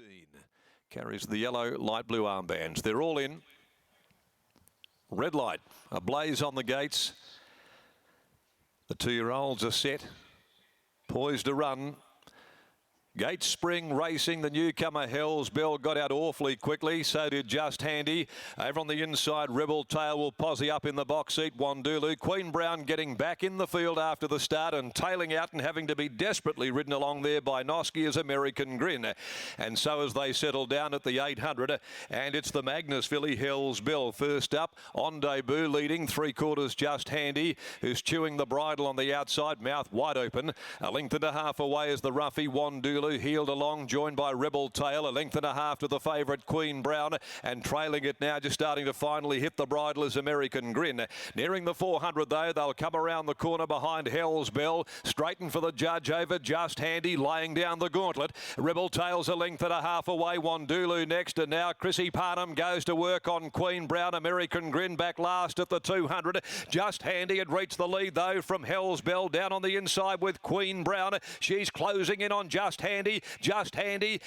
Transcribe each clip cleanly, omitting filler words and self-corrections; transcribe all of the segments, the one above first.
2015. Carries the yellow, light blue armbands. They're all in. Red light, ablaze on the gates. The two-year-olds are set, poised to run. Gate Spring racing, the newcomer Hell's Bell got out awfully quickly, so did Just Handy. Over on the inside, Rebel Tail will posse up in the box seat. Wandulu, Queen Brown getting back in the field after the start and tailing out and having to be desperately ridden along there by Noskia's American Grin. And so as they settle down at the 800, and it's the Magnus filly Hell's Bell first up on debut, leading 3/4 Just Handy, who's chewing the bridle on the outside, mouth wide open. A length and a half away is the roughie Wandulu, heeled along, joined by Rebel Tail. A length and a half to the favourite Queen Brown, and trailing it now, just starting to finally hit the bridle is American Grin. Nearing the 400 though, they'll come around the corner behind Hell's Bell. Straighten for the judge over Just Handy, laying down the gauntlet. Rebel Tail's a length and a half away. Wandulu next, and now Chrissy Parnham goes to work on Queen Brown. American Grin back last at the 200. Just Handy had reached the lead though from Hell's Bell, down on the inside with Queen Brown. She's closing in on Just Handy,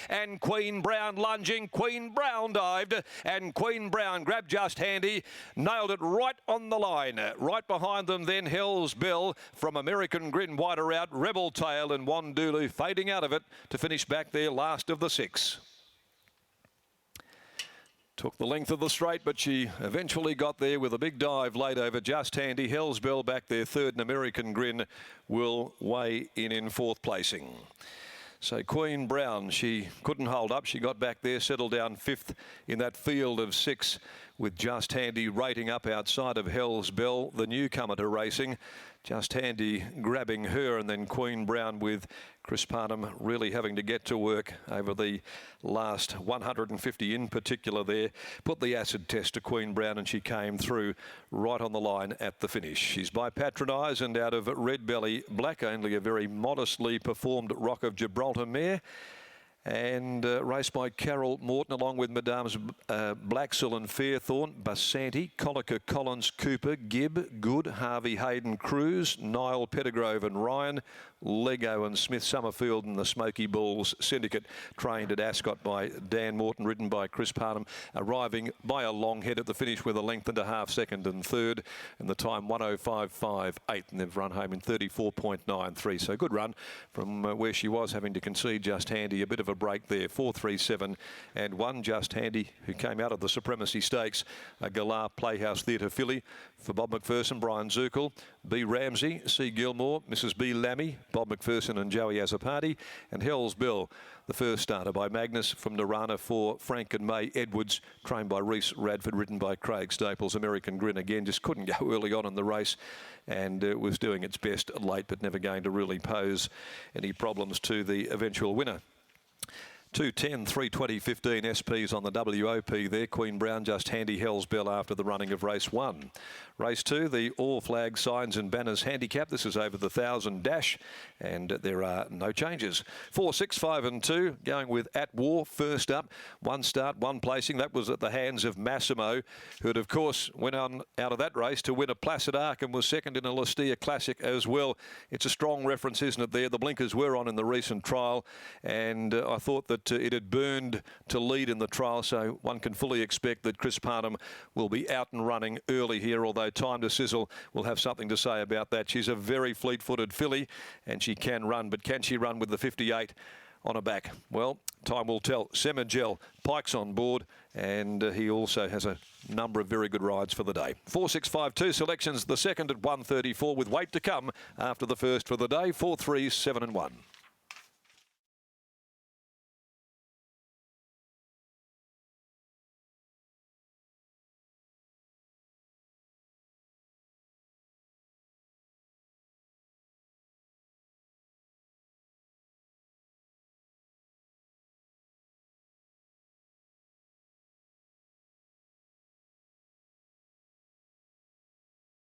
and Queen Brown lunging. Queen Brown dived, and Queen Brown grabbed Just Handy, nailed it right on the line. Right behind them then Hell's Bell from American Grin, wider out, Rebel Tail and Wandulu fading out of it to finish back there last of the 6. Took the length of the straight, but she eventually got there with a big dive laid over Just Handy. Hell's Bell back there third, and American Grin will weigh in fourth placing. So Queen Brown, she couldn't hold up. She got back there, settled down fifth in that field of 6, with Just Handy rating up outside of Hell's Bell, the newcomer to racing. Just Handy grabbing her, and then Queen Brown with Chris Parnham really having to get to work over the last 150 in particular there. Put the acid test to Queen Brown, and she came through right on the line at the finish. She's by Patronise and out of Red Belly Black, only a very modestly performed Rock of Gibraltar mare. And raced by Carol Morton along with Madame's Blacksell and Fairthorn, Basanti, Colica, Collins, Cooper, Gibb, Good, Harvey, Hayden, Cruz, Niall, Pettigrove and Ryan, Lego and Smith, Summerfield and the Smoky Bulls Syndicate, trained at Ascot by Dan Morton, ridden by Chris Parnham, arriving by a long head at the finish with a length and a half second and third, and the time 1:05.58, and they've run home in 34.93. So good run from where she was, having to concede Just Handy a bit of a break there. 4.37 and 1. Just Handy, who came out of the Supremacy Stakes, a Galar Playhouse Theatre filly for Bob McPherson, Brian Zukel, B. Ramsey, C. Gilmore, Mrs. B. Lammy, Bob McPherson and Joey Azzopardi, and Hell's Bell, the first starter by Magnus from Narana for Frank and May Edwards, trained by Reese Radford, ridden by Craig Staples. American Grin again just couldn't go early on in the race, and was doing its best late, but never going to really pose any problems to the eventual winner. 2:10.320.15 SPs on the WOP there. Queen Brown, Just Handy, Hell's Bell after the running of race 1. Race 2, the all flag signs and banners handicap. This is over the 1,000 dash, and there are no changes. 4, 6, 5 and 2 going with At War first up. 1 start, 1 placing. That was at the hands of Massimo, who had of course went on out of that race to win a Placid Arc and was second in a Lustia Classic as well. It's a strong reference, isn't it there? The blinkers were on in the recent trial, and I thought that it had burned to lead in the trial, so one can fully expect that Chris Parnham will be out and running early here, although Time to Sizzle will have something to say about that. She's a very fleet-footed filly, and she can run, but can she run with the 58 on her back? Well, time will tell. Semagel, Pike's on board, and he also has a number of very good rides for the day. 4, 6, 5, 2 selections, the second at 1:34, with weight to come after the first for the day. 4, 3, 7 and 1.